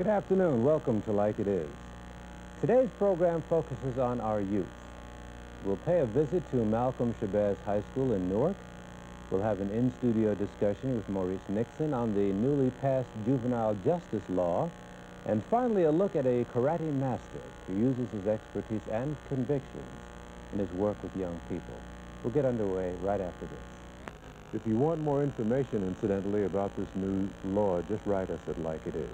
Good afternoon. Welcome to Like It Is. Today's program focuses on our youth. We'll pay a visit to Malcolm Shabazz High School in Newark. We'll have an in-studio discussion with Maurice Nixon on the newly passed juvenile justice law. And finally, a look at a karate master who uses his expertise and convictions in his work with young people. We'll get underway right after this. If you want more information, incidentally, about this new law, just write us at Like It Is.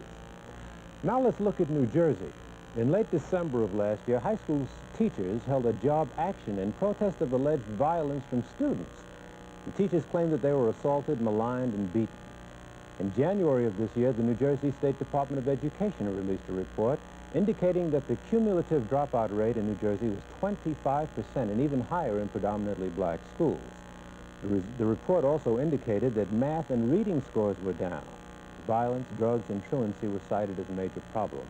Now let's look at New Jersey. In late December of last year, high school teachers held a job action in protest of alleged violence from students. The teachers claimed that they were assaulted, maligned, and beaten. In January of this year, the New Jersey State Department of Education released a report indicating that the cumulative dropout rate in New Jersey was 25% and even higher in predominantly black schools. The report also indicated that math and reading scores were down. Violence, drugs, and truancy were cited as major problems.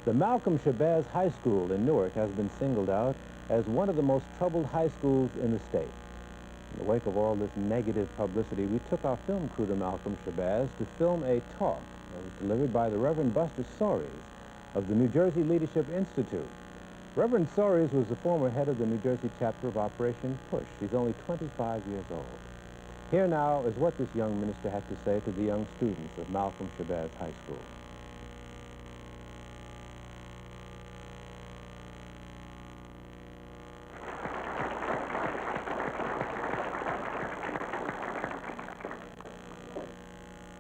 The Malcolm Shabazz High School in Newark has been singled out as one of the most troubled high schools in the state. In the wake of all this negative publicity, we took our film crew to Malcolm Shabazz to film a talk that was delivered by the Reverend Buster Soares of the New Jersey Leadership Institute. Reverend Soares was the former head of the New Jersey chapter of Operation Push. He's only 25 years old. Here now is what this young minister had to say to the young students of Malcolm Shabazz High School.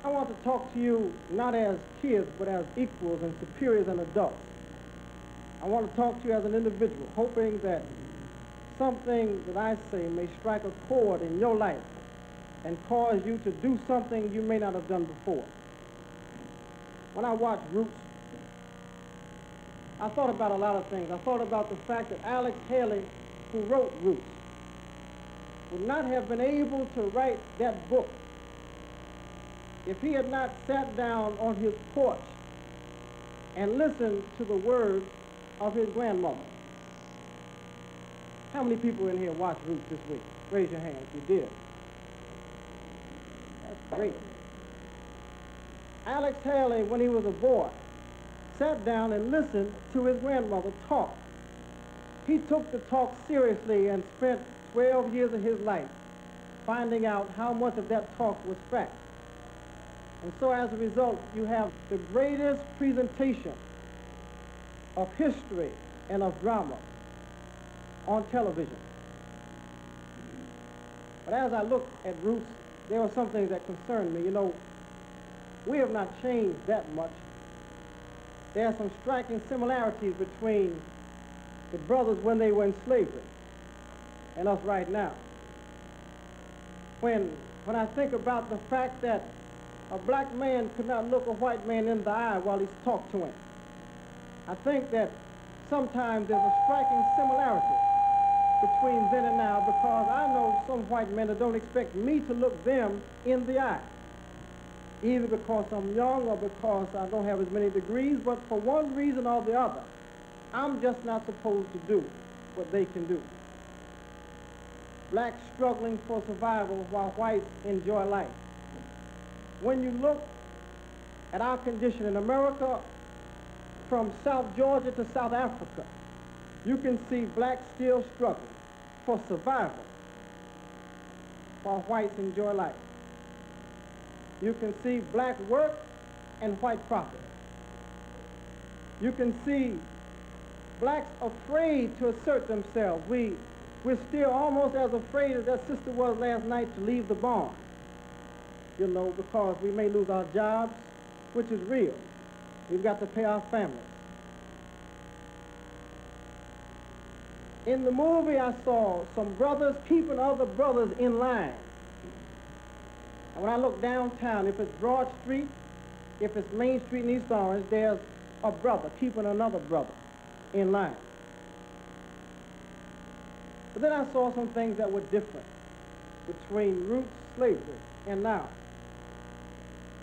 I want to talk to you not as kids, but as equals and superiors and adults. I want to talk to you as an individual, hoping that something that I say may strike a chord in your life and cause you to do something you may not have done before. When I watched Roots, I thought about a lot of things. I thought about the fact that Alex Haley, who wrote Roots, would not have been able to write that book if he had not sat down on his porch and listened to the words of his grandmother. How many people in here watched Roots this week? Raise your hand if you did. That's great. Alex Haley, when he was a boy, sat down and listened to his grandmother talk. He took the talk seriously and spent 12 years of his life finding out how much of that talk was fact. And so as a result, you have the greatest presentation of history and of drama on television. But as I look at Roots, there were some things that concerned me. You know, we have not changed that much. There are some striking similarities between the brothers when they were in slavery and us right now. When I think about the fact that a black man could not look a white man in the eye while he talked to him, I think that sometimes there's a striking similarity between then and now, because I know some white men that don't expect me to look them in the eye, either because I'm young or because I don't have as many degrees, but for one reason or the other, I'm just not supposed to do what they can do. Blacks struggling for survival while whites enjoy life. When you look at our condition in America, from South Georgia to South Africa, you can see blacks still struggling for survival while whites enjoy life. You can see black work and white profit. You can see blacks afraid to assert themselves. We're still almost as afraid as that sister was last night to leave the barn, you know, because we may lose our jobs, which is real. We've got to pay our families. In the movie, I saw some brothers keeping other brothers in line. And when I look downtown, if it's Broad Street, if it's Main Street in East Orange, there's a brother keeping another brother in line. But then I saw some things that were different between roots slavery and now.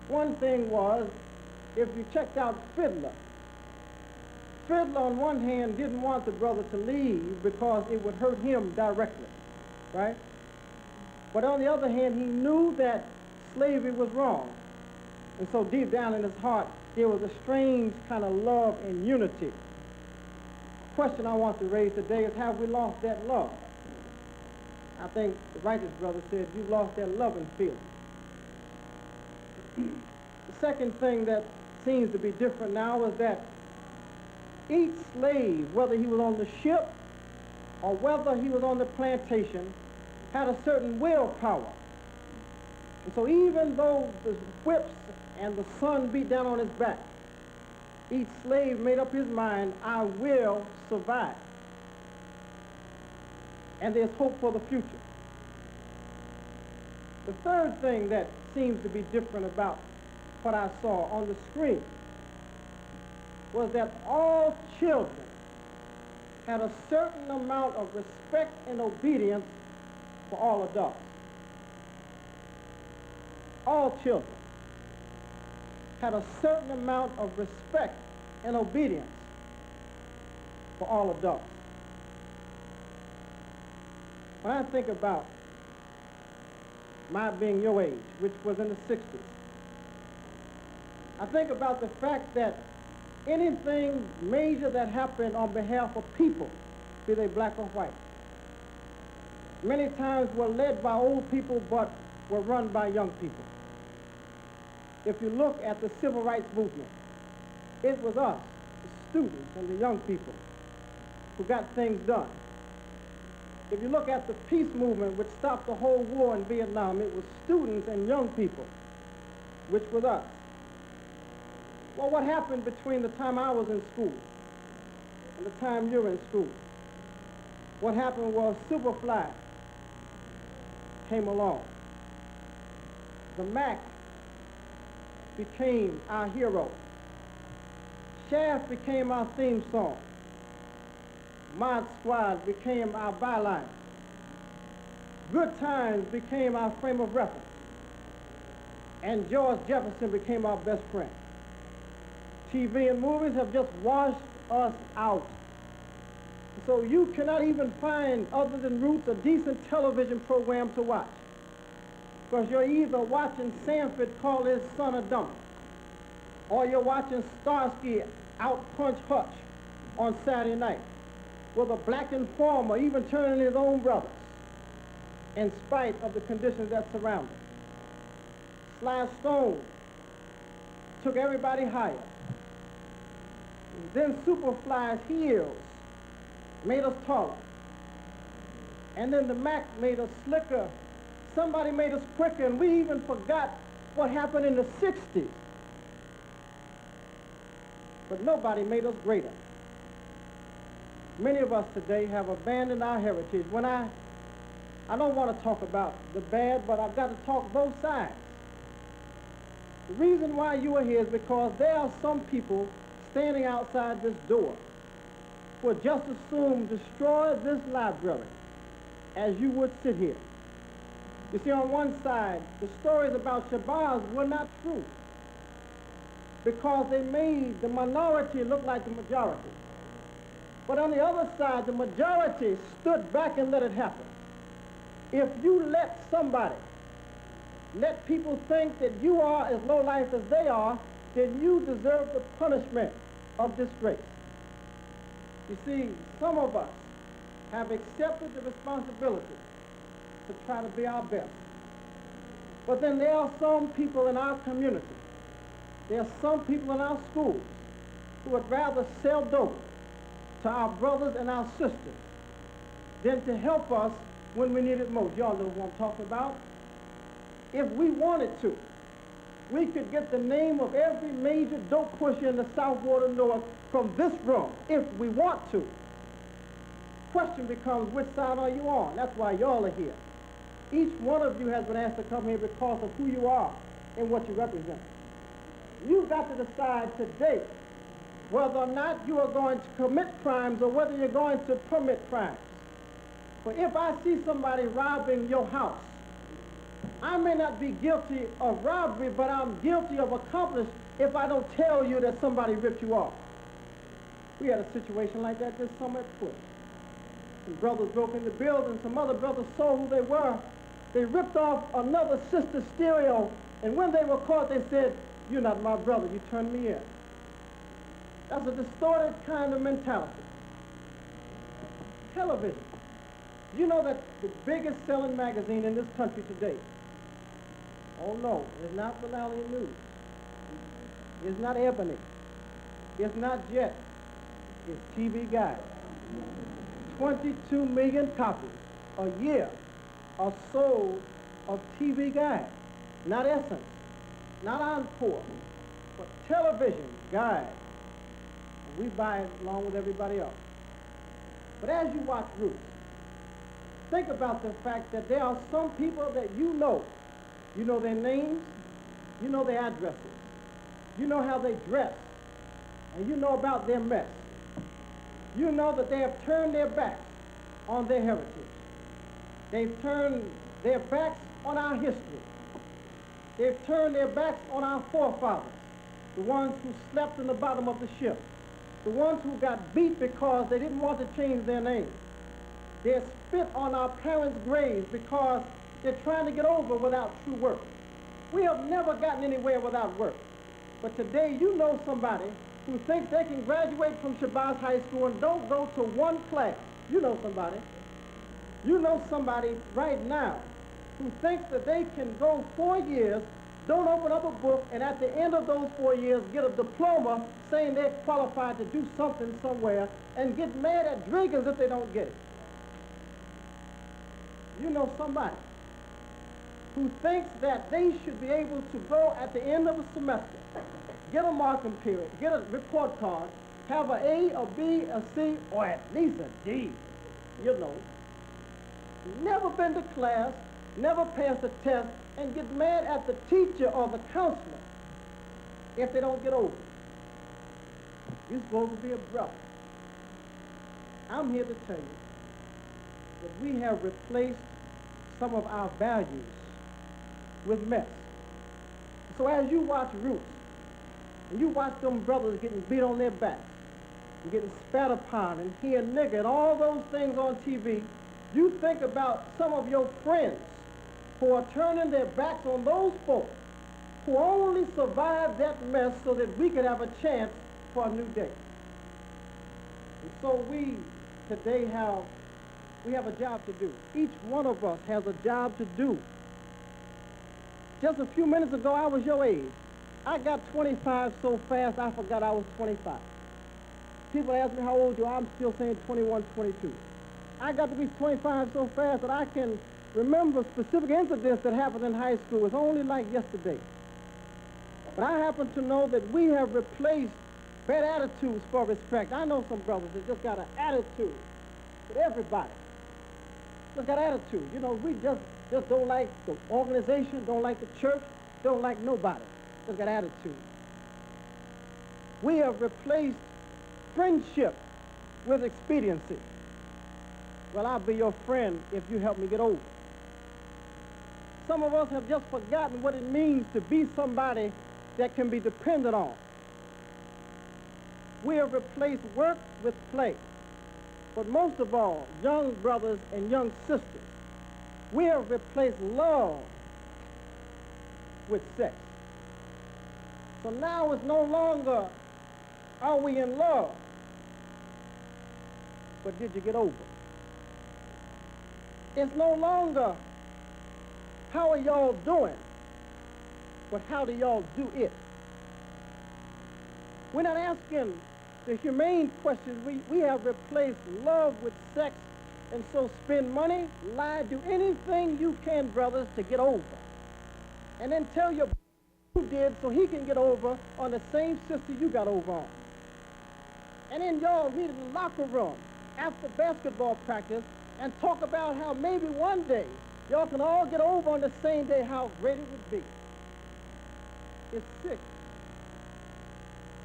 One thing was, if you checked out Fiddler, Fiddler on one hand didn't want the brother to leave because it would hurt him directly, right? But on the other hand, he knew that slavery was wrong. And so deep down in his heart, there was a strange kind of love and unity. The question I want to raise today is, have we lost that love? I think the righteous brother said, you've lost that love and feeling. The second thing that seems to be different now is that each slave, whether he was on the ship or whether he was on the plantation, had a certain willpower. And so even though the whips and the sun beat down on his back, each slave made up his mind, I will survive. And there's hope for the future. The third thing that seems to be different about what I saw on the screen was that all children had a certain amount of respect and obedience for all adults. All children had a certain amount of respect and obedience for all adults. When I think about my being your age, which was in the 60s, I think about the fact that anything major that happened on behalf of people, be they black or white, many times were led by old people but were run by young people. If you look at the civil rights movement, it was us, the students and the young people, who got things done. If you look at the peace movement, which stopped the whole war in Vietnam, it was students and young people, which was us. Well, what happened between the time I was in school and the time you were in school? What happened was Superfly came along. The Mac became our hero. Shaft became our theme song. Mod Squad became our byline. Good Times became our frame of reference. And George Jefferson became our best friend. TV and movies have just washed us out. So you cannot even find, other than Roots, a decent television program to watch. Because you're either watching Sanford call his son a dump, or you're watching Starsky out-punch Hutch on Saturday night, with a black informer even turning his own brothers, in spite of the conditions that surround him. Sly Stone took everybody higher. Then Superfly's heels made us taller. And then the Mac made us slicker. Somebody made us quicker, and we even forgot what happened in the 60s. But nobody made us greater. Many of us today have abandoned our heritage. When I don't want to talk about the bad, but I've got to talk both sides. The reason why you are here is because there are some people standing outside this door who will just as soon destroy this library as you would sit here. You see, on one side, the stories about Shabazz were not true because they made the minority look like the majority. But on the other side, the majority stood back and let it happen. If you let somebody, let people think that you are as low life as they are, then you deserve the punishment of disgrace. You see, some of us have accepted the responsibility to try to be our best. But then there are some people in our community, there are some people in our schools who would rather sell dope to our brothers and our sisters than to help us when we need it most. Y'all know what I'm talking about. If we wanted to, we could get the name of every major dope pusher in the South Water North from this room, if we want to. Question becomes, which side are you on? That's why y'all are here. Each one of you has been asked to come here because of who you are and what you represent. You've got to decide today whether or not you are going to commit crimes or whether you're going to permit crimes. But if I see somebody robbing your house, I may not be guilty of robbery, but I'm guilty of accomplice if I don't tell you that somebody ripped you off. We had a situation like that this summer at Twitch. Some brothers broke in the building, some other brothers saw who they were. They ripped off another sister's stereo, and when they were caught, they said, "You're not my brother, you turned me in." That's a distorted kind of mentality. Television. You know that the biggest selling magazine in this country today, oh no, it's not Valalian News. It's not Ebony. It's not Jet. It's TV Guide. 22 million copies a year are sold of TV Guide. Not Essence, not Encore, but Television Guide. And we buy it along with everybody else. But as you watch Roots, think about the fact that there are some people that you know their names, you know their addresses, you know how they dress, and you know about their mess. You know that they have turned their backs on their heritage. They've turned their backs on our history. They've turned their backs on our forefathers, the ones who slept in the bottom of the ship, the ones who got beat because they didn't want to change their name. They spit on our parents' graves because they're trying to get over without true work. We have never gotten anywhere without work. But today you know somebody who thinks they can graduate from Shabazz High School and don't go to one class. You know somebody. You know somebody right now who thinks that they can go 4 years, don't open up a book, and at the end of those 4 years get a diploma saying they're qualified to do something somewhere and get mad at Driggins if they don't get it. You know somebody who thinks that they should be able to go at the end of a semester, get a marking period, get a report card, have an A, a B, a C, or at least a D, you know. Never been to class, never passed a test, and get mad at the teacher or the counselor if they don't get over it. You're supposed to be a brother. I'm here to tell you that we have replaced some of our values with mess. So as you watch Roots, and you watch them brothers getting beat on their backs, and getting spat upon, and hear nigger, and all those things on TV, you think about some of your friends who are turning their backs on those folks who only survived that mess so that we could have a chance for a new day. And so we today have a job to do. Each one of us has a job to do. Just a few minutes ago, I was your age. I got 25 so fast, I forgot I was 25. People ask me how old you are, I'm still saying 21, 22. I got to be 25 so fast that I can remember specific incidents that happened in high school. It's only like yesterday. But I happen to know that we have replaced bad attitudes for respect. I know some brothers that just got an attitude with everybody. Just got attitude. You know, we just don't like the organization, don't like the church, don't like nobody. Just got attitude. We have replaced friendship with expediency. Well, I'll be your friend if you help me get over. Some of us have just forgotten what it means to be somebody that can be depended on. We have replaced work with play. But most of all, young brothers and young sisters, we have replaced love with sex. So now it's no longer, are we in love? But did you get over? It's no longer, how are y'all doing? But how do y'all do it? We're not asking the humane questions. We have replaced love with sex, and so spend money, lie, do anything you can, brothers, to get over. And then tell your you did so he can get over on the same sister you got over on. And then y'all meet in the locker room after basketball practice and talk about how maybe one day y'all can all get over on the same day, how great it would be. It's sick.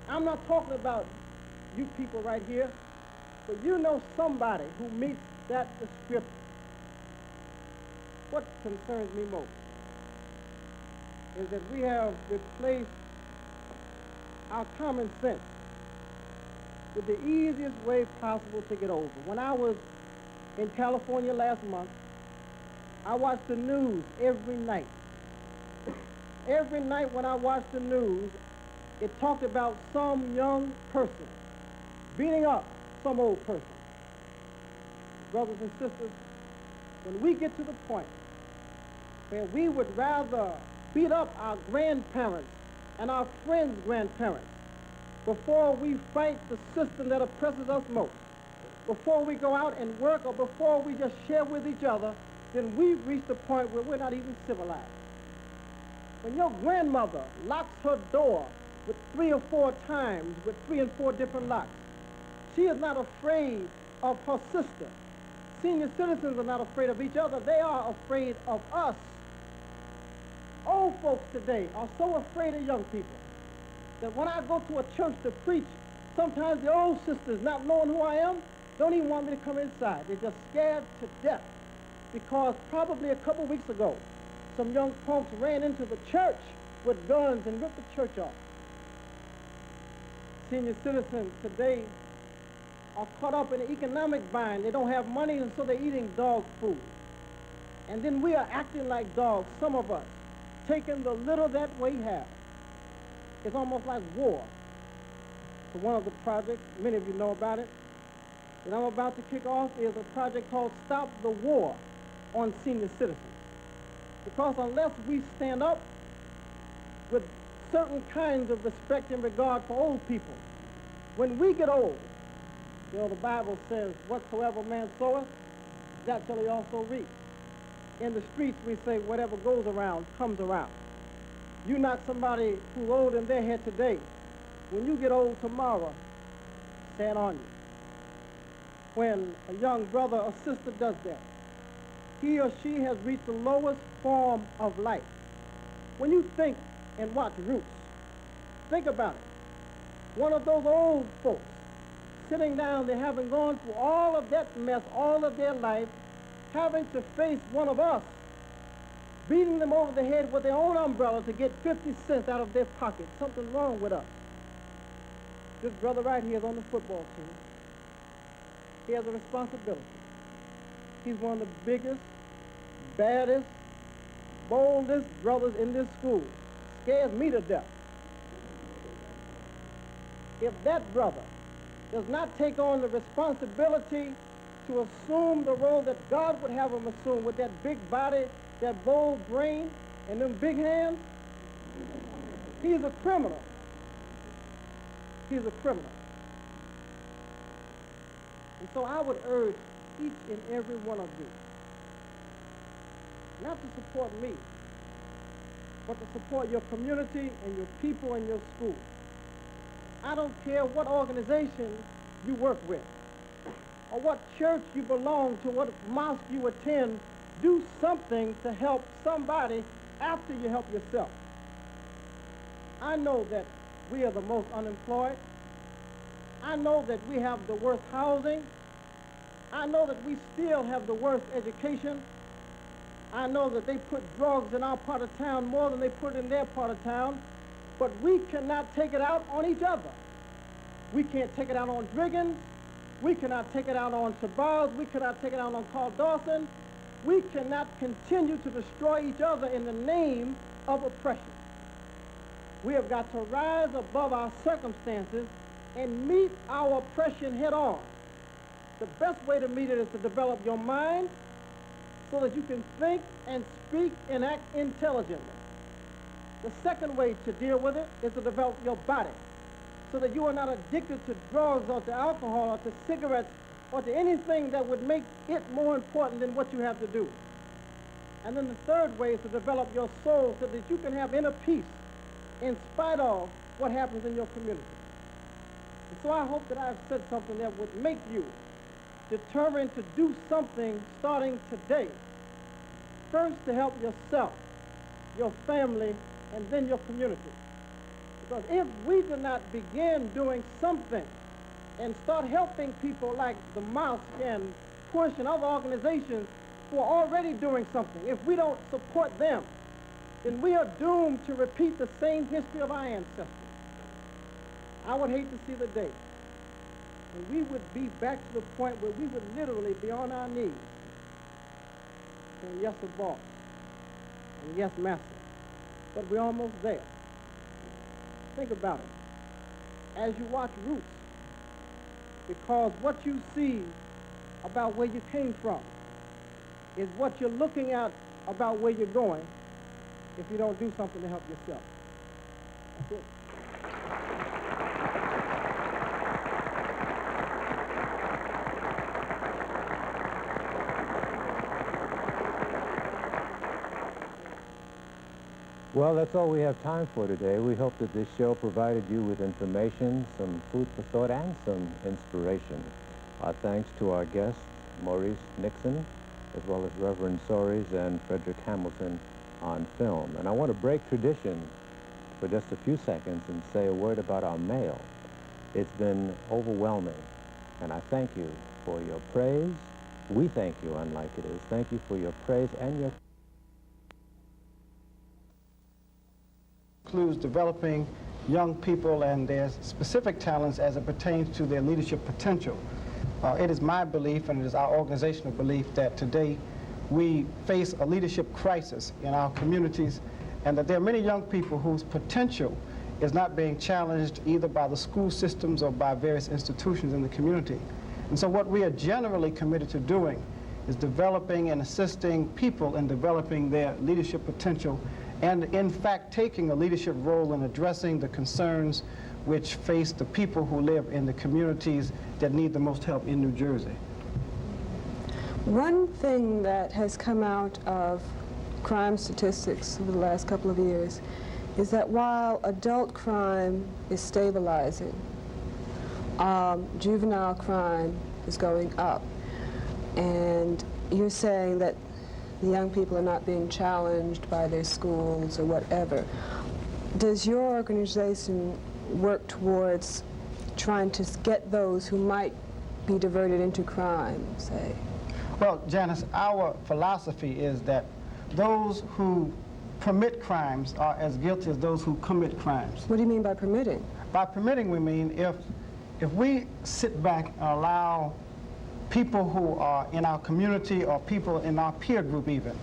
I'm not talking about you people right here, but you know somebody who meets that description. What concerns me most is that we have replaced our common sense with the easiest way possible to get over. When I was in California last month, I watched the news every night. Every night when I watched the news, it talked about some young person beating up some old person. Brothers and sisters, when we get to the point where we would rather beat up our grandparents and our friends' grandparents before we fight the system that oppresses us most, before we go out and work, or before we just share with each other, then we've reached a point where we're not even civilized. When your grandmother locks her door with 3 or 4 times, with 3 and 4 different locks, she is not afraid of her sister. Senior citizens are not afraid of each other. They are afraid of us. Old folks today are so afraid of young people that when I go to a church to preach, sometimes the old sisters, not knowing who I am, don't even want me to come inside. They're just scared to death because probably a couple weeks ago, some young punks ran into the church with guns and ripped the church off. Senior citizens today are caught up in an economic bind. They don't have money, and so they're eating dog food. And then we are acting like dogs, some of us, taking the little that we have. It's almost like war. So one of the projects, many of you know about it, that I'm about to kick off is a project called Stop the War on Senior Citizens. Because unless we stand up with certain kinds of respect and regard for old people, when we get old, you know, the Bible says, whatsoever man soweth, that shall he also reap. In the streets, we say, whatever goes around, comes around. You knock somebody who's old in their head today. When you get old tomorrow, stand on you. When a young brother or sister does that, he or she has reached the lowest form of life. When you think and watch Roots, think about it. One of those old folks sitting down there, having gone through all of that mess all of their life, having to face one of us, beating them over the head with their own umbrella to get 50 cents out of their pocket. Something wrong with us. This brother right here is on the football team. He has a responsibility. He's one of the biggest, baddest, boldest brothers in this school. Scares me to death. If that brother does not take on the responsibility to assume the role that God would have him assume with that big body, that bold brain, and them big hands, he's a criminal. He's a criminal. And so I would urge each and every one of you not to support me, but to support your community and your people and your school. I don't care what organization you work with or what church you belong to, what mosque you attend. Do something to help somebody after you help yourself. I know that we are the most unemployed. I know that we have the worst housing. I know that we still have the worst education. I know that they put drugs in our part of town more than they put in their part of town, but we cannot take it out on each other. We can't take it out on Driggins. We cannot take it out on Shabazz. We cannot take it out on Carl Dawson. We cannot continue to destroy each other in the name of oppression. We have got to rise above our circumstances and meet our oppression head on. The best way to meet it is to develop your mind so that you can think and speak and act intelligently. The second way to deal with it is to develop your body so that you are not addicted to drugs or to alcohol or to cigarettes or to anything that would make it more important than what you have to do. And then the third way is to develop your soul so that you can have inner peace in spite of what happens in your community. And so I hope that I've said something that would make you determined to do something starting today. First, to help yourself, your family, and then your community. Because if we do not begin doing something and start helping people like the Mosque and Push and other organizations who are already doing something, if we don't support them, then we are doomed to repeat the same history of our ancestors. I would hate to see the day when we would be back to the point where we would literally be on our knees saying, yes, boss, and yes, master. But we're almost there. Think about it. As you watch Roots, because what you see about where you came from is what you're looking at about where you're going if you don't do something to help yourself. That's it. Well, that's all we have time for today. We hope that this show provided you with information, some food for thought, and some inspiration. Our thanks to our guests, Maurice Nixon, as well as Reverend Soares and Frederick Hamilton on film. And I want to break tradition for just a few seconds and say a word about our mail. It's been overwhelming, and I thank you for your praise. We thank you, unlike it is. Thank you for your praise and your... Includes developing young people and their specific talents as it pertains to their leadership potential. It is my belief, and it is our organizational belief, that today we face a leadership crisis in our communities, and that there are many young people whose potential is not being challenged either by the school systems or by various institutions in the community. And so what we are generally committed to doing is developing and assisting people in developing their leadership potential, and in fact taking a leadership role in addressing the concerns which face the people who live in the communities that need the most help in New Jersey. One thing that has come out of crime statistics over the last couple of years is that while adult crime is stabilizing, juvenile crime is going up. And you're saying that the young people are not being challenged by their schools or whatever. Does your organization work towards trying to get those who might be diverted into crime, say? Well, Janice, our philosophy is that those who permit crimes are as guilty as those who commit crimes. What do you mean by permitting? By permitting, we mean if we sit back and allow people who are in our community or people in our peer group even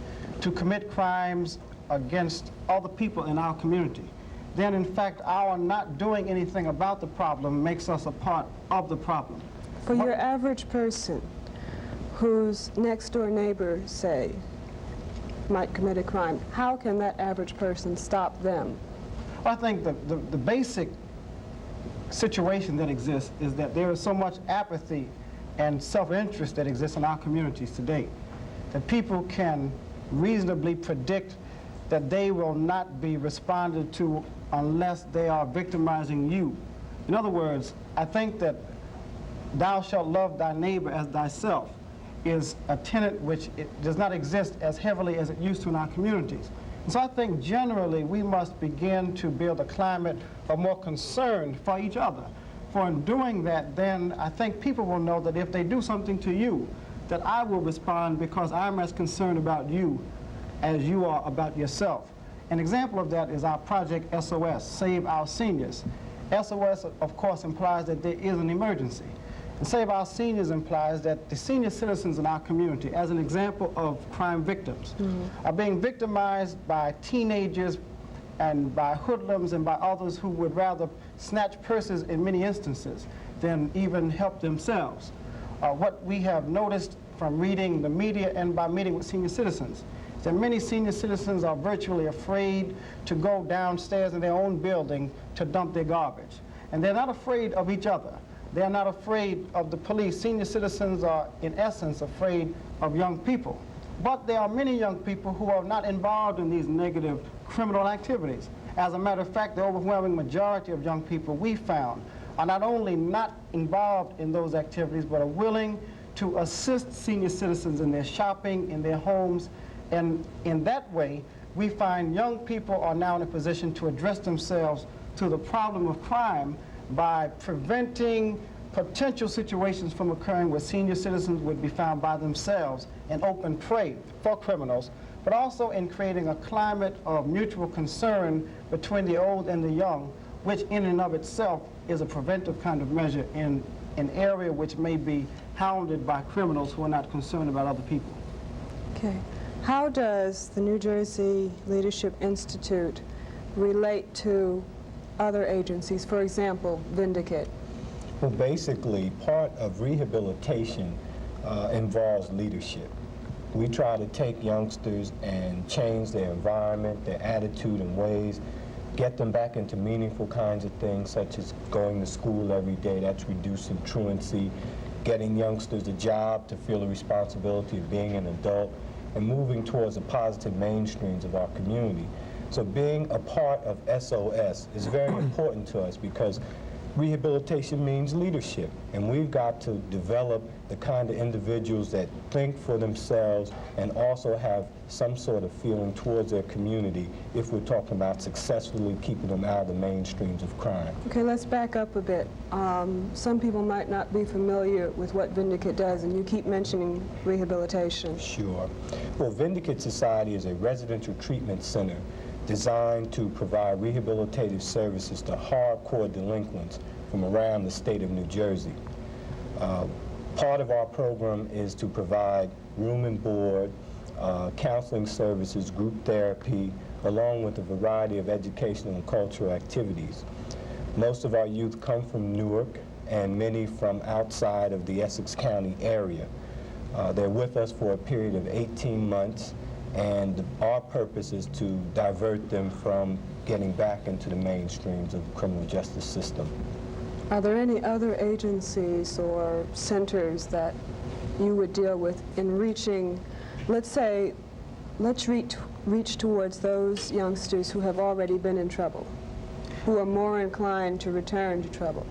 to commit crimes against other people in our community, then in fact our not doing anything about the problem makes us a part of the problem. For your average person whose next door neighbor, say, might commit a crime, how can that average person stop them? I think the basic situation that exists is that there is so much apathy and self-interest that exists in our communities today, that people can reasonably predict that they will not be responded to unless they are victimizing you. In other words, I think that thou shalt love thy neighbor as thyself is a tenet which it does not exist as heavily as it used to in our communities. And so I think generally we must begin to build a climate of more concern for each other. for doing that, then I think people will know that if they do something to you, that I will respond because I'm as concerned about you as you are about yourself. An example of that is our project SOS, Save Our Seniors. SOS, of course, implies that there is an emergency. And Save Our Seniors implies that the senior citizens in our community, as an example of crime victims, are being victimized by teenagers and by hoodlums and by others who would rather snatch purses in many instances than even help themselves. What we have noticed from reading the media and by meeting with senior citizens is that many senior citizens are virtually afraid to go downstairs in their own building to dump their garbage. And they're not afraid of each other. They're not afraid of the police. Senior citizens are, in essence, afraid of young people. But there are many young people who are not involved in these negative criminal activities. As a matter of fact, the overwhelming majority of young people we found are not only not involved in those activities, but are willing to assist senior citizens in their shopping, in their homes. And in that way, we find young people are now in a position to address themselves to the problem of crime by preventing potential situations from occurring where senior citizens would be found by themselves in open prey for criminals, but also in creating a climate of mutual concern between the old and the young, which in and of itself is a preventive kind of measure in an area which may be hounded by criminals who are not concerned about other people. Okay. How does the New Jersey Leadership Institute relate to other agencies, for example, Vindicate? Well, basically, part of rehabilitation involves leadership. We try to take youngsters and change their environment, their attitude and ways, get them back into meaningful kinds of things, such as going to school every day. That's reducing truancy, getting youngsters a job to feel the responsibility of being an adult, and moving towards the positive mainstreams of our community. So being a part of SOS is very important to us because rehabilitation means leadership, and we've got to develop the kind of individuals that think for themselves and also have some sort of feeling towards their community if we're talking about successfully keeping them out of the mainstreams of crime. Okay, let's back up a bit. Some people might not be familiar with what Vindicate does, and you keep mentioning rehabilitation. Sure. Well, Vindicate Society is a residential treatment center designed to provide rehabilitative services to hardcore delinquents from around the state of New Jersey. Part of our program is to provide room and board, counseling services, group therapy, along with a variety of educational and cultural activities. Most of our youth come from Newark and many from outside of the Essex County area. They're with us for a period of 18 months, and our purpose is to divert them from getting back into the mainstreams of the criminal justice system. Are there any other agencies or centers that you would deal with in reaching, let's say, let's reach towards those youngsters who have already been in trouble, who are more inclined to return to trouble?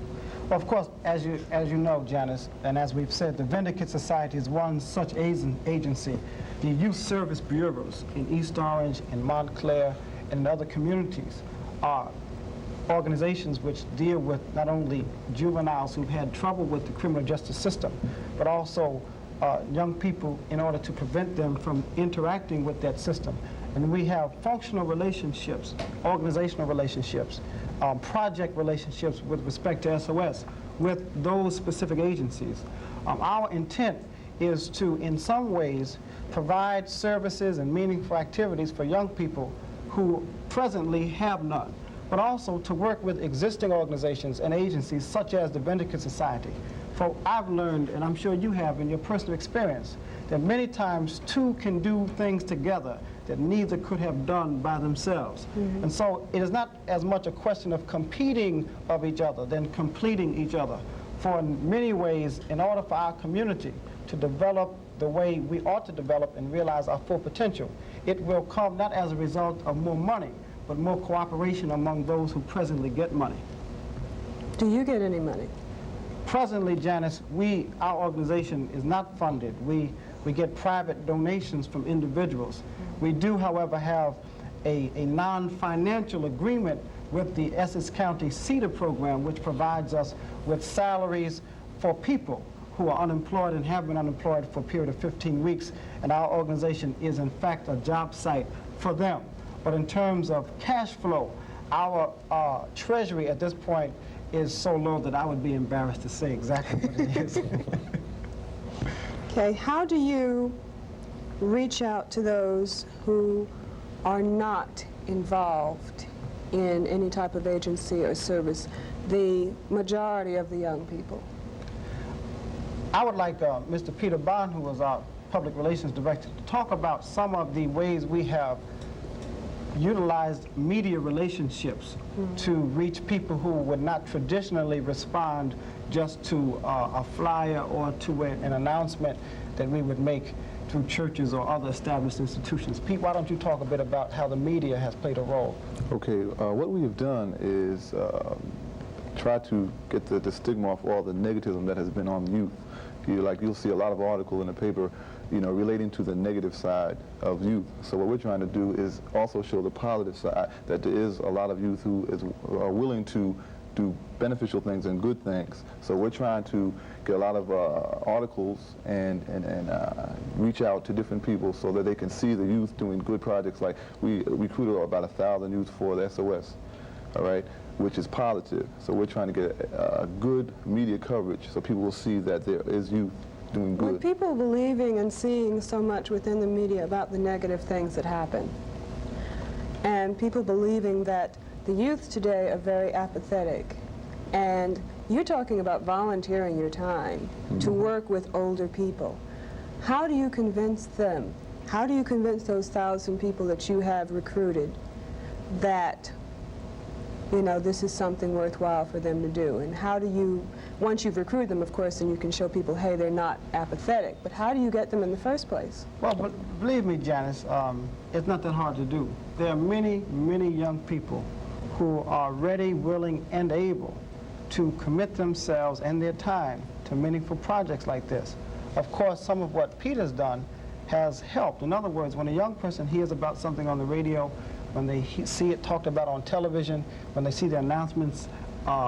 Well, of course, as you know, Janice, and as we've said, the Vindicate Society is one such agency. The youth service bureaus in East Orange and Montclair and in other communities are organizations which deal with not only juveniles who've had trouble with the criminal justice system, but also young people in order to prevent them from interacting with that system. And we have functional relationships, organizational relationships, project relationships with respect to SOS with those specific agencies. Our intent is to, in some ways, provide services and meaningful activities for young people who presently have none, but also to work with existing organizations and agencies such as the Vindicate Society. For I've learned, and I'm sure you have in your personal experience, that many times two can do things together that neither could have done by themselves. Mm-hmm. And so it is not as much a question of competing of each other than completing each other. For in many ways, in order for our community to develop the way we ought to develop and realize our full potential, it will come not as a result of more money, but more cooperation among those who presently get money. Do you get any money? Presently, Janice, our organization is not funded. We get private donations from individuals. We do, however, have a non-financial agreement with the Essex County CEDAR program, which provides us with salaries for people who are unemployed and have been unemployed for a period of 15 weeks. And our organization is, in fact, a job site for them. But in terms of cash flow, our treasury at this point is so low that I would be embarrassed to say exactly what it is. Okay, how do you reach out to those who are not involved in any type of agency or service, the majority of the young people? I would like Mr. Peter Bond, who was our public relations director, to talk about some of the ways we have utilized media relationships to reach people who would not traditionally respond just to a flyer or to an announcement that we would make through churches or other established institutions. Pete, why don't you talk a bit about how the media has played a role? Okay, what we have done is try to get the stigma off all the negativism that has been on youth. You'll see a lot of articles in the paper, relating to the negative side of youth. So what we're trying to do is also show the positive side, that there is a lot of youth who are willing to do beneficial things and good things. So we're trying to get a lot of articles and reach out to different people so that they can see the youth doing good projects. Like we recruited about 1,000 youth for the SOS, all right, which is positive. So we're trying to get a good media coverage so people will see that there is youth doing good. With people believing and seeing so much within the media about the negative things that happen, and people believing that the youth today are very apathetic, and you're talking about volunteering your time to work with older people. How do you convince them? How do you convince those 1,000 people that you have recruited that this is something worthwhile for them to do? And how do you, once you've recruited them, of course, then you can show people, hey, they're not apathetic, but how do you get them in the first place? Well, but believe me, Janice, it's not that hard to do. There are many, many young people who are ready, willing, and able to commit themselves and their time to meaningful projects like this. Of course, some of what Peter's done has helped. In other words, when a young person hears about something on the radio, when they see it talked about on television, when they see the announcements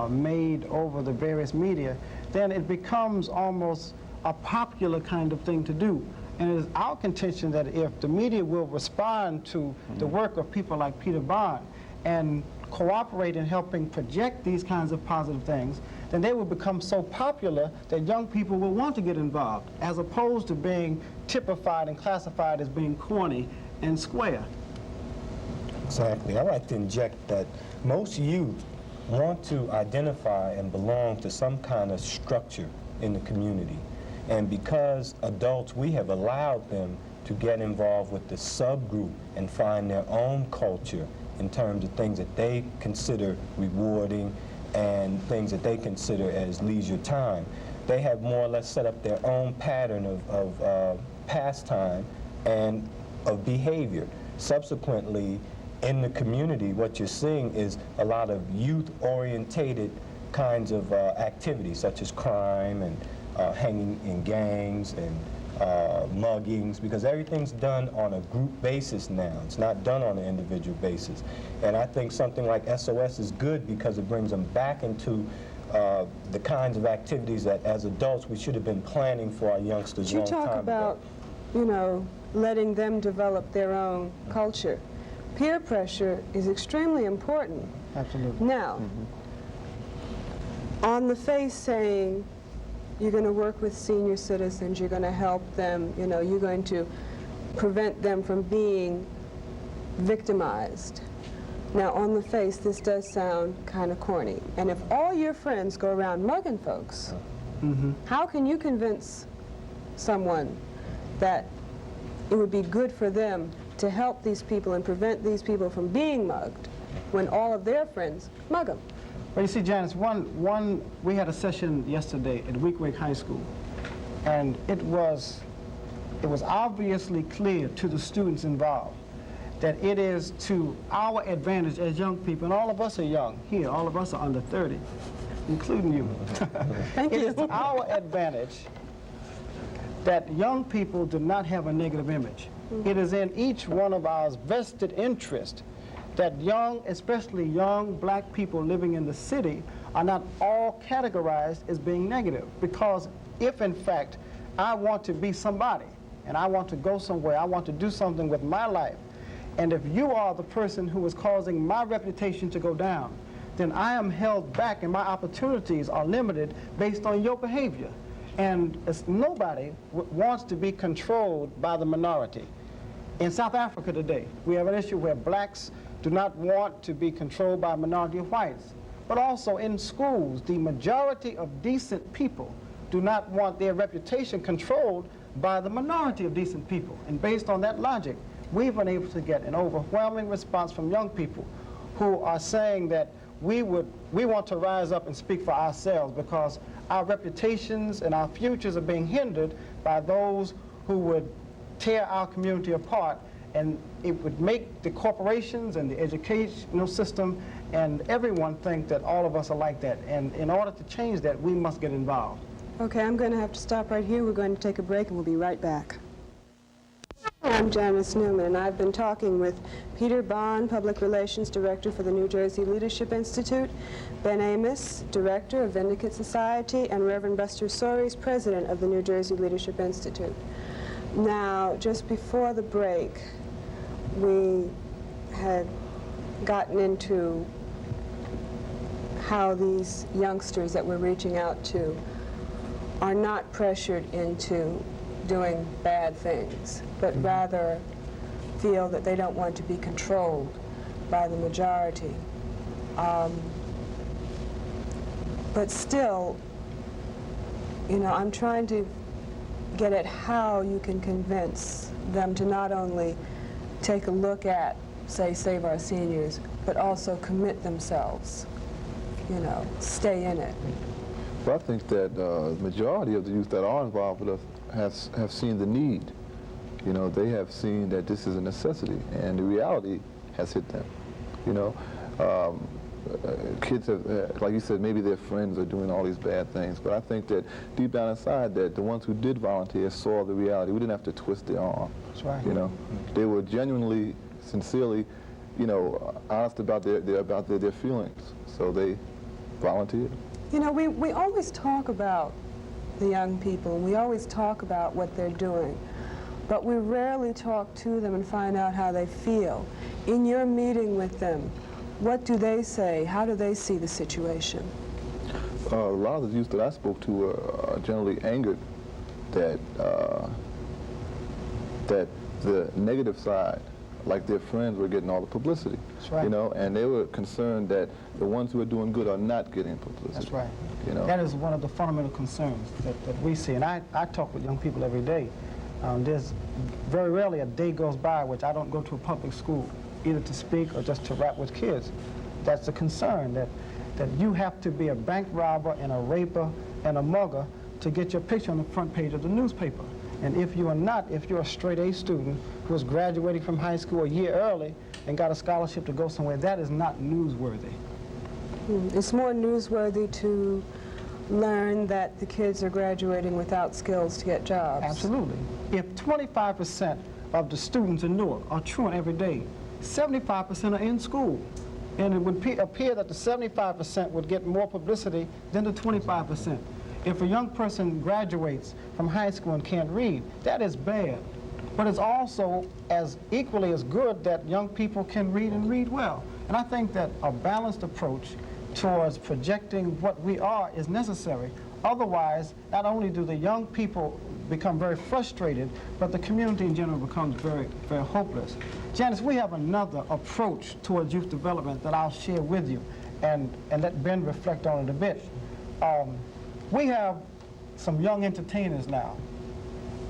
made over the various media, then it becomes almost a popular kind of thing to do. And it is our contention that if the media will respond to the work of people like Peter Bond and cooperate in helping project these kinds of positive things, then they will become so popular that young people will want to get involved, as opposed to being typified and classified as being corny and square. Exactly. I like to inject that most youth want to identify and belong to some kind of structure in the community. And because adults, we have allowed them to get involved with the subgroup and find their own culture in terms of things that they consider rewarding and things that they consider as leisure time. They have more or less set up their own pattern of pastime and of behavior. Subsequently, in the community, what you're seeing is a lot of youth-orientated kinds of activities, such as crime and hanging in gangs and muggings, because everything's done on a group basis now. It's not done on an individual basis. And I think something like SOS is good because it brings them back into the kinds of activities that as adults we should have been planning for our youngsters long time ago. You talk about, letting them develop their own culture. Peer pressure is extremely important. Absolutely. Now, on the face saying, you're going to work with senior citizens, you're going to help them, you're going to prevent them from being victimized. Now, on the face, this does sound kind of corny. And if all your friends go around mugging folks, how can you convince someone that it would be good for them to help these people and prevent these people from being mugged when all of their friends mug them? Well, you see, Janice, we had a session yesterday at Weequahic High School, and it was obviously clear to the students involved that it is to our advantage as young people, and all of us are young here, all of us are under 30, including you. Thank you. It is to our advantage that young people do not have a negative image. It is in each one of our vested interest that young, especially young black people living in the city, are not all categorized as being negative. Because if, in fact, I want to be somebody, and I want to go somewhere, I want to do something with my life, and if you are the person who is causing my reputation to go down, then I am held back and my opportunities are limited based on your behavior. And nobody wants to be controlled by the minority. In South Africa today, we have an issue where blacks do not want to be controlled by a minority of whites. But also in schools, the majority of decent people do not want their reputation controlled by the minority of decent people. And based on that logic, we've been able to get an overwhelming response from young people who are saying that we want to rise up and speak for ourselves because our reputations and our futures are being hindered by those who would tear our community apart, and it would make the corporations and the educational system and everyone think that all of us are like that. And in order to change that, we must get involved. Okay, I'm going to have to stop right here. We're going to take a break and we'll be right back. I'm Janice Newman, and I've been talking with Peter Bond, Public Relations Director for the New Jersey Leadership Institute, Ben Amos, Director of Vindicate Society, and Reverend Buster Soares, President of the New Jersey Leadership Institute. Now, just before the break, we had gotten into how these youngsters that we're reaching out to are not pressured into doing bad things, but rather feel that they don't want to be controlled by the majority. But still, you know, I'm trying to get at how you can convince them to not only take a look at, say, Save Our Seniors, but also commit themselves, you know, stay in it. Well, I think that the majority of the youth that are involved with us have seen the need. You know, they have seen that this is a necessity, and the reality has hit them. You know, kids have, like you said, maybe their friends are doing all these bad things, but I think that deep down inside that the ones who did volunteer saw the reality. We didn't have to twist their arm. That's right. You know, they were genuinely, sincerely, you know, honest about their feelings, so they volunteered. You know, we always talk about the young people, and we always talk about what they're doing, but we rarely talk to them and find out how they feel. In your meeting with them, what do they say? How do they see the situation? A lot of the youth that I spoke to are generally angered that that the negative side, like their friends, were getting all the publicity. That's right. You know, and they were concerned that the ones who are doing good are not getting publicity. That's right. You know, that is one of the fundamental concerns that we see. And I talk with young people every day. There's very rarely a day goes by which I don't go to a public school, either to speak or just to rap with kids. That's a concern, that you have to be a bank robber and a raper and a mugger to get your picture on the front page of the newspaper. And if you are not, if you're a straight A student who is graduating from high school a year early and got a scholarship to go somewhere, that is not newsworthy. It's more newsworthy to learn that the kids are graduating without skills to get jobs. Absolutely. If 25% of the students in Newark are truant every day, 75% are in school. And it would appear that the 75% would get more publicity than the 25%. If a young person graduates from high school and can't read, that is bad. But it's also as equally as good that young people can read and read well. And I think that a balanced approach towards projecting what we are is necessary. Otherwise, not only do the young people become very frustrated, but the community in general becomes very, very hopeless. Janice, we have another approach towards youth development that I'll share with you and let Ben reflect on it a bit. We have some young entertainers now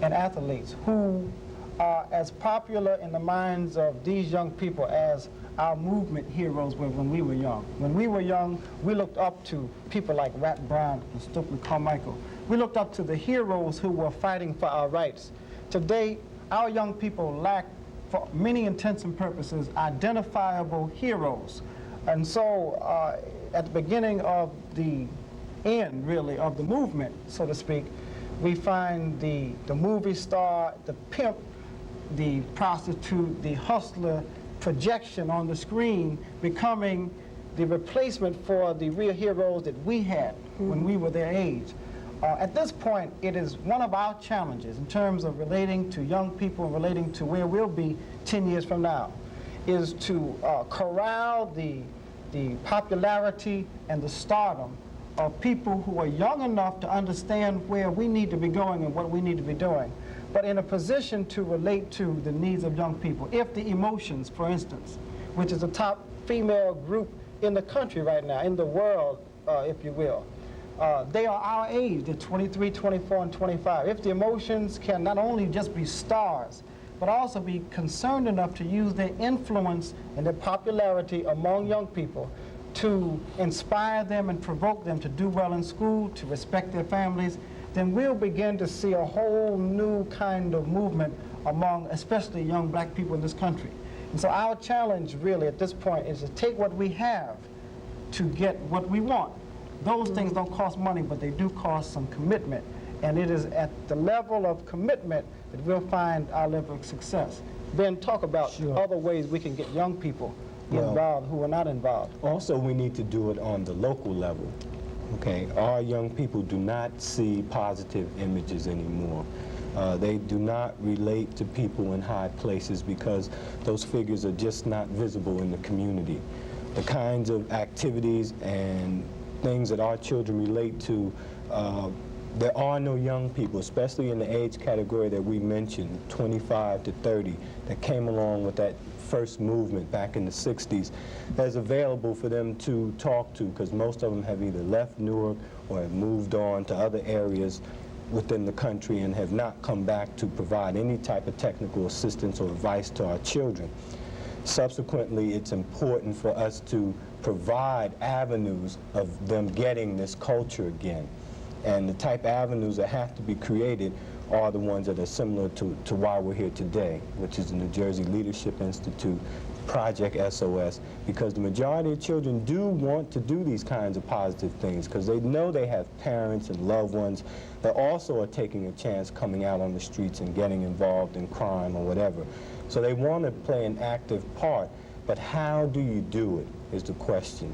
and athletes who are as popular in the minds of these young people as our movement heroes were when we were young. When we were young, we looked up to people like Rat Brown and Stokely Carmichael. We looked up to the heroes who were fighting for our rights. Today, our young people lack, for many intents and purposes, identifiable heroes. And so at the beginning of the end, really, of the movement, so to speak, we find the movie star, the pimp, the prostitute, the hustler, projection on the screen becoming the replacement for the real heroes that we had when we were their age. At this point, it is one of our challenges in terms of relating to young people and relating to where we'll be 10 years from now, is to corral the popularity and the stardom of people who are young enough to understand where we need to be going and what we need to be doing, but in a position to relate to the needs of young people. If the Emotions, for instance, which is the top female group in the country right now, in the world, if you will, they are our age, they're 23, 24, and 25. If the Emotions can not only just be stars, but also be concerned enough to use their influence and their popularity among young people to inspire them and provoke them to do well in school, to respect their families, then we'll begin to see a whole new kind of movement among especially young black people in this country. And so our challenge really at this point is to take what we have to get what we want. Those things don't cost money, but they do cost some commitment. And it is at the level of commitment that we'll find our level of success. Ben, talk about other ways we can get young people involved who are not involved. Also, we need to do it on the local level. Okay, our young people do not see positive images anymore. They do not relate to people in high places because those figures are just not visible in the community. The kinds of activities and things that our children relate to, there are no young people, especially in the age category that we mentioned, 25 to 30, that came along with that first movement back in the 60s, that's available for them to talk to, because most of them have either left Newark or have moved on to other areas within the country and have not come back to provide any type of technical assistance or advice to our children. Subsequently, it's important for us to provide avenues of them getting this culture again. And the type of avenues that have to be created are the ones that are similar to why we're here today, which is the New Jersey Leadership Institute, Project SOS, because the majority of children do want to do these kinds of positive things because they know they have parents and loved ones that also are taking a chance coming out on the streets and getting involved in crime or whatever. So they want to play an active part, but how do you do it is the question.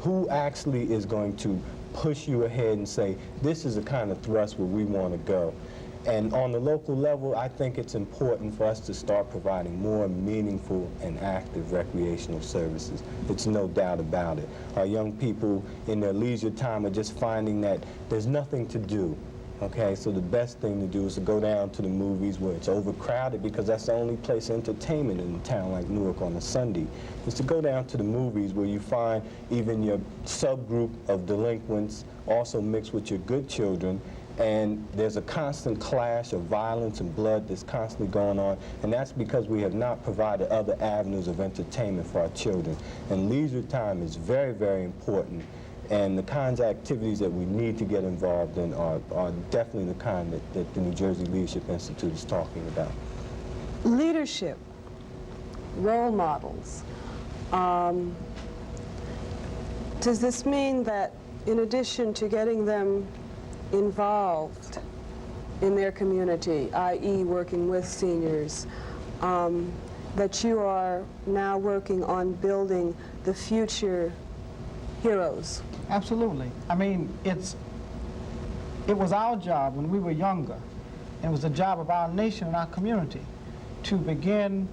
Who actually is going to push you ahead and say, this is the kind of thrust where we want to go? And on the local level, I think it's important for us to start providing more meaningful and active recreational services. It's no doubt about it. Our young people in their leisure time are just finding that there's nothing to do. Okay, so the best thing to do is to go down to the movies where it's overcrowded, because that's the only place of entertainment in a town like Newark on a Sunday, is to go down to the movies where you find even your subgroup of delinquents also mixed with your good children, and there's a constant clash of violence and blood that's constantly going on, and that's because we have not provided other avenues of entertainment for our children. And leisure time is very, very important. And the kinds of activities that we need to get involved in are definitely the kind that the New Jersey Leadership Institute is talking about. Leadership, role models. Does this mean that in addition to getting them involved in their community, i.e. working with seniors, that you are now working on building the future heroes? Absolutely. I mean, it was our job when we were younger, and it was the job of our nation and our community to begin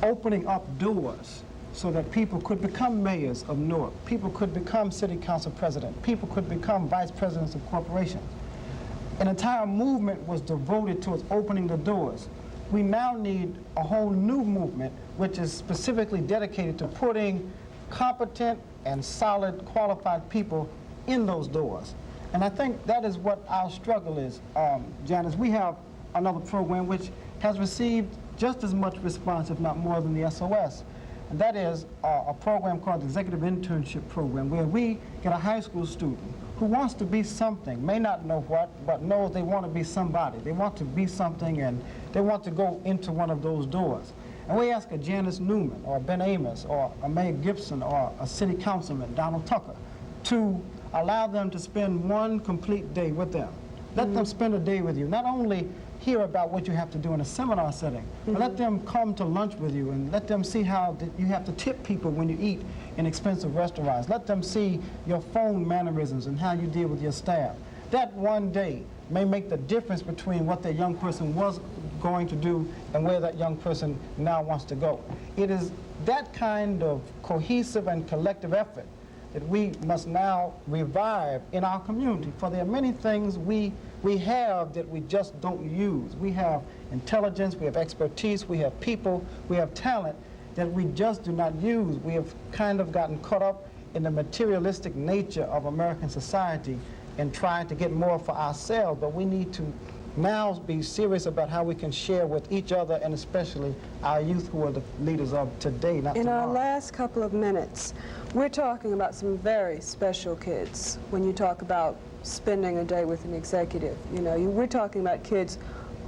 opening up doors so that people could become mayors of Newark, people could become city council president, people could become vice presidents of corporations. An entire movement was devoted towards opening the doors. We now need a whole new movement which is specifically dedicated to putting competent and solid, qualified people in those doors. And I think that is what our struggle is, Janice. We have another program which has received just as much response, if not more, than the SOS. And that is a program called the Executive Internship Program, where we get a high school student who wants to be something, may not know what, but knows they want to be somebody. They want to be something, and they want to go into one of those doors. And we ask a Janice Newman or Ben Amos or a Mayor Gibson or a city councilman, Donald Tucker, to allow them to spend one complete day with them. Let them spend a day with you, not only hear about what you have to do in a seminar setting. But let them come to lunch with you and let them see how you have to tip people when you eat in expensive restaurants. Let them see your phone mannerisms and how you deal with your staff. That one day may make the difference between what that young person was going to do and where that young person now wants to go. It is that kind of cohesive and collective effort that we must now revive in our community. For there are many things we have that we just don't use. We have intelligence, we have expertise, we have people, we have talent that we just do not use. We have kind of gotten caught up in the materialistic nature of American society and trying to get more for ourselves, but we need to now be serious about how we can share with each other and especially our youth who are the leaders of today, not In tomorrow. our last couple of minutes, we're talking about some very special kids. When you talk about spending a day with an executive, you know, we're talking about kids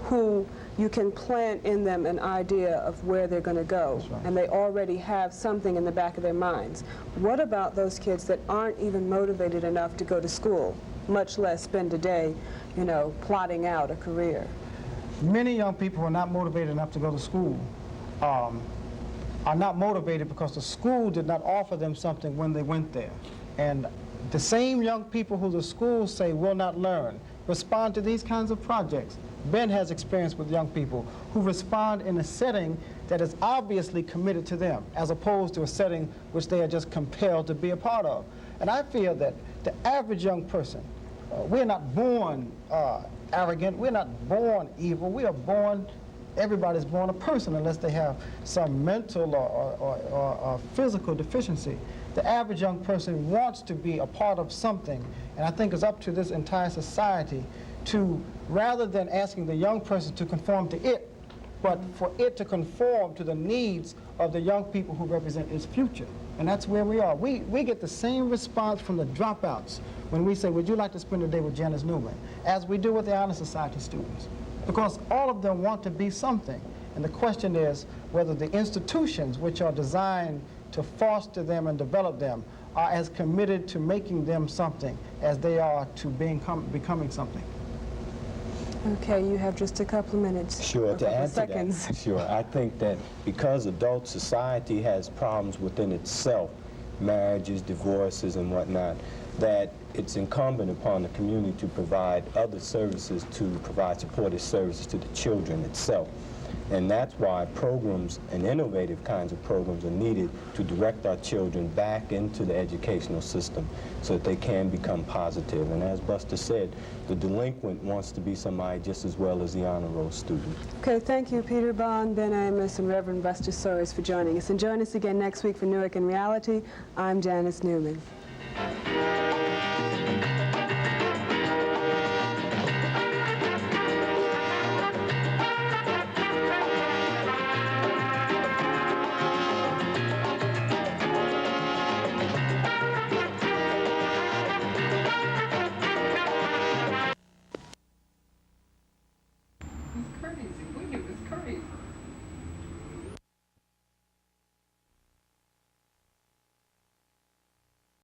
who you can plant in them an idea of where they're going to go, That's right. and they already have something in the back of their minds. What about those kids that aren't even motivated enough to go to school, much less spend a day, you know, plotting out a career? Many young people who are not motivated enough to go to school are not motivated because the school did not offer them something when they went there. And the same young people who the schools say will not learn respond to these kinds of projects. Ben has experience with young people who respond in a setting that is obviously committed to them, as opposed to a setting which they are just compelled to be a part of. And I feel that the average young person, we're not born arrogant, we're not born evil, we are born, everybody's born a person unless they have some mental or physical deficiency. The average young person wants to be a part of something, and I think it's up to this entire society to, rather than asking the young person to conform to it, but for it to conform to the needs of the young people who represent its future. And that's where we are. We get the same response from the dropouts when we say, would you like to spend a day with Janice Newman, as we do with the Honor Society students. Because all of them want to be something. And the question is whether the institutions which are designed to foster them and develop them are as committed to making them something as they are to becoming something. Okay, you have just a couple of minutes. Sure, to add to seconds. that, sure, I think that because adult society has problems within itself, marriages, divorces, and whatnot, that it's incumbent upon the community to provide other services, to provide supportive services to the children itself. And that's why programs and innovative kinds of programs are needed to direct our children back into the educational system so that they can become positive. And as Buster said, the delinquent wants to be somebody just as well as the honor roll student. Okay, thank you, Peter Bond, Ben Amos, and Reverend Buster Sawyer for joining us. And join us again next week for Newark in Reality. I'm Janice Newman.